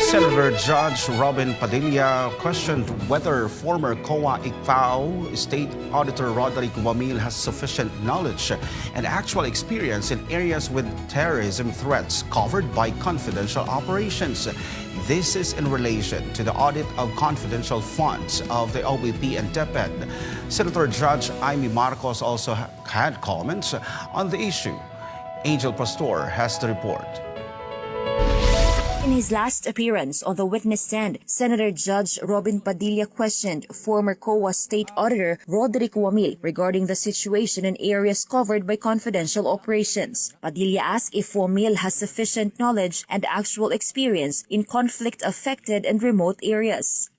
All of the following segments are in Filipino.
Senator Judge Robin Padilla questioned whether former COA ICFAO State Auditor Roderick Wamil has sufficient knowledge and actual experience in areas with terrorism threats covered by confidential operations. This is in relation to the audit of confidential funds of the OVP and DepEd. Senator Judge Amy Marcos also had comments on the issue. Angel Pastor has the report. In his last appearance on the witness stand, Senator Judge Robin Padilla questioned former COA State Auditor Roderick Wamil regarding the situation in areas covered by confidential operations. Padilla asked if Wamil has sufficient knowledge and actual experience in conflict-affected and remote areas.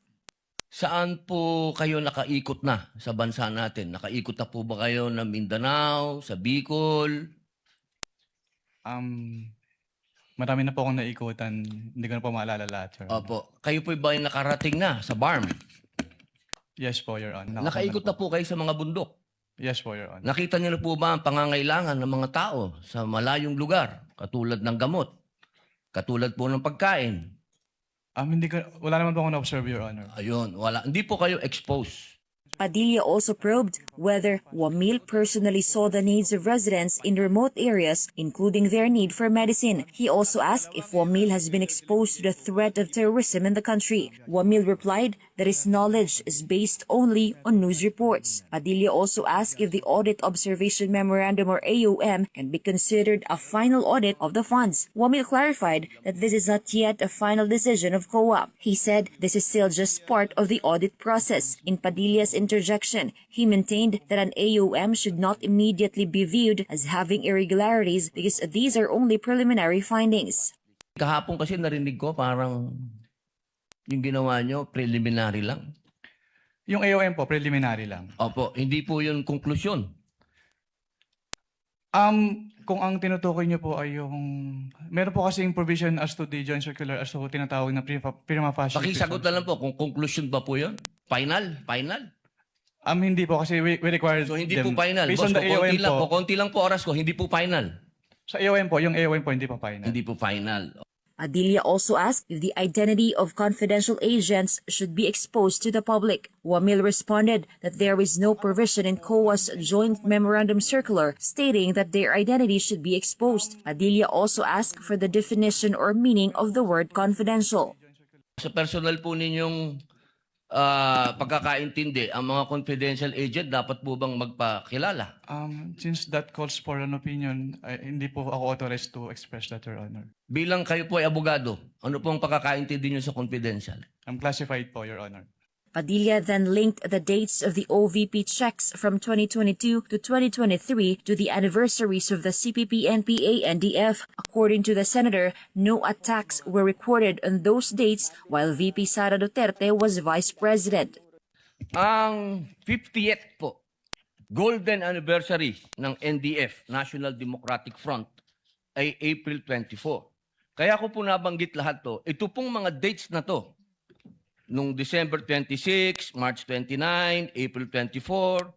Saan po kayo nakaikot na sa bansa natin? Nakaikot na po ba kayo ng Mindanao, sa Bicol? Marami na po akong naikutan. Hindi ko na po maalala lahat, Your Honor. Opo. Kayo po ba ay nakarating na sa BARM? Yes po, Your Honor. Nakaikot na po kayo sa mga bundok? Yes po, Your Honor. Nakita niyo na po ba ang pangangailangan ng mga tao sa malayong lugar? Katulad ng gamot, katulad po ng pagkain. Wala naman po akong na-observe, Your Honor. Ayun, wala. Hindi po kayo exposed. Padilla also probed whether Wamil personally saw the needs of residents in remote areas, including their need for medicine. He also asked if Wamil has been exposed to the threat of terrorism in the country. Wamil replied that his knowledge is based only on news reports. Padilla also asked if the Audit Observation Memorandum or AOM can be considered a final audit of the funds. Wamil clarified that this is not yet a final decision of COA. He said this is still just part of the audit process. In Padilla's interjection, he maintained that an AOM should not immediately be viewed as having irregularities because these are only preliminary findings. Kahapon kasi narinig ko parang yung ginawa nyo, preliminary lang. Yung AOM po, preliminary lang. Opo, hindi po yun konklusyon. Kung ang tinutukoy niyo po ay yung... Meron po kasing provision as to the joint circular as to tinatawag na prima facie. Pakisagot na lang po kung conclusion ba po yun? Final? Final? Hindi po kasi we require So hindi them. po final. Based Boss, on the AOM po. konti lang po oras ko, hindi po final. Sa AOM po, yung AOM po hindi po final. Hindi po final. Padilla also asked if the identity of confidential agents should be exposed to the public. Wamil responded that there is no provision in COA's joint memorandum circular stating that their identity should be exposed. Padilla also asked for the definition or meaning of the word confidential. Sa personal po ninyong pagkakaintindi, ang mga confidential agent dapat po bang magpakilala? Since that calls for an opinion, hindi po ako authorized to express that, Your Honor. Bilang kayo po ay abogado, ano po ang pagkakaintindi nyo sa confidential? I'm classified po, Your Honor. Padilla then linked the dates of the OVP checks from 2022 to 2023 to the anniversaries of the CPP-NPA-NDF. According to the senator, no attacks were recorded on those dates while VP Sara Duterte was vice president. Ang 50th po, golden anniversary ng NDF, National Democratic Front, ay April 24. Kaya ko po nabanggit lahat to. Ito pong mga dates na to, nung December 26, March 29, April 24,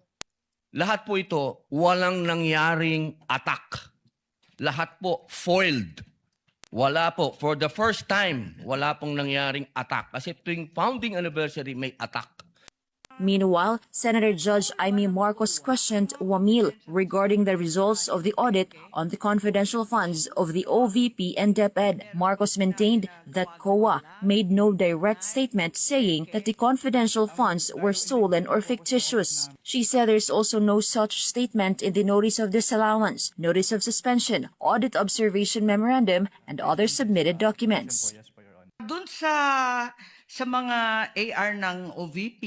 lahat po ito, walang nangyaring attack. Lahat po foiled. Wala po. For the first time, wala pong nangyaring attack. Kasi tuwing founding anniversary, may attack. Meanwhile, Senator Judge Amy Marcos questioned Wamil regarding the results of the audit on the confidential funds of the OVP and DepEd. Marcos maintained that COA made no direct statement saying that the confidential funds were stolen or fictitious. She said there's also no such statement in the notice of disallowance, notice of suspension, audit observation memorandum, and other submitted documents. Doon sa mga AR ng OVP,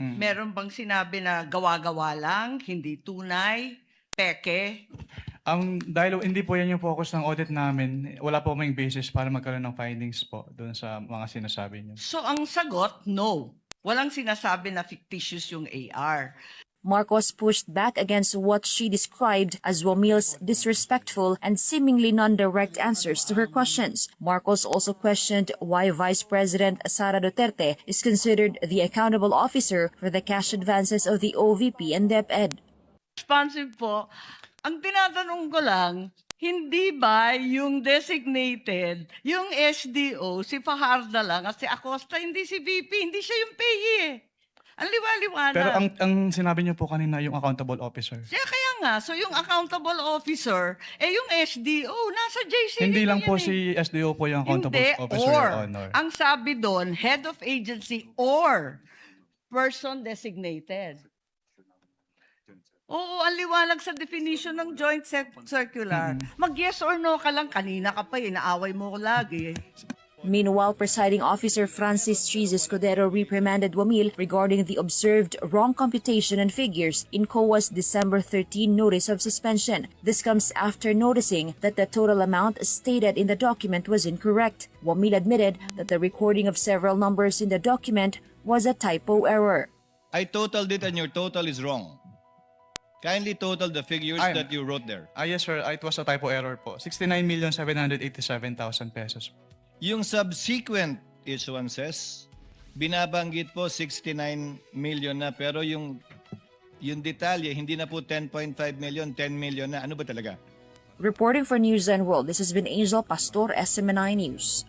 meron bang sinabi na gawa-gawa lang, hindi tunay, peke? Dahil hindi po yan yung focus ng audit namin, wala po may basis para magkaroon ng findings po doon sa mga sinasabi niyo. So ang sagot, no. Walang sinasabi na fictitious yung AR. Marcos pushed back against what she described as Wamil's disrespectful and seemingly non-direct answers to her questions. Marcos also questioned why Vice President Sara Duterte is considered the accountable officer for the cash advances of the OVP and DepEd. Responsive po, ang tinatanong ko lang, Hindi ba yung designated, yung SDO, si Fajardo lang at si Acosta, hindi si VP, hindi siya yung payee eh. Ang liwa-liwanag. Pero ang sinabi niyo po kanina yung accountable officer. Kaya nga, so yung accountable officer, yung SDO, nasa JCD Hindi na lang po yan eh. si SDO po yung accountable Hindi, officer, or, Your Honor. ang sabi doon, head of agency or person designated. Oo, ang liwanag sa definition ng joint circular. Mag-yes or no ka lang, kanina ka pa inaaway mo ko lagi. Meanwhile, Presiding Officer Francis Cheese Escudero reprimanded Wamil regarding the observed wrong computation and figures in COA's December 13 notice of suspension. This comes after noticing that the total amount stated in the document was incorrect. Wamil admitted that the recording of several numbers in the document was a typo error. I totaled it and your total is wrong. Kindly total the figures that you wrote there. Yes, sir. It was a typo error po. 69,787,000 pesos. Yung subsequent issuances, binabanggit po 69 million na, pero yung detalye, hindi na po 10.5 million, 10 million na. Ano ba talaga? Reporting for News and World, this has been Angel Pastor, SMNI News.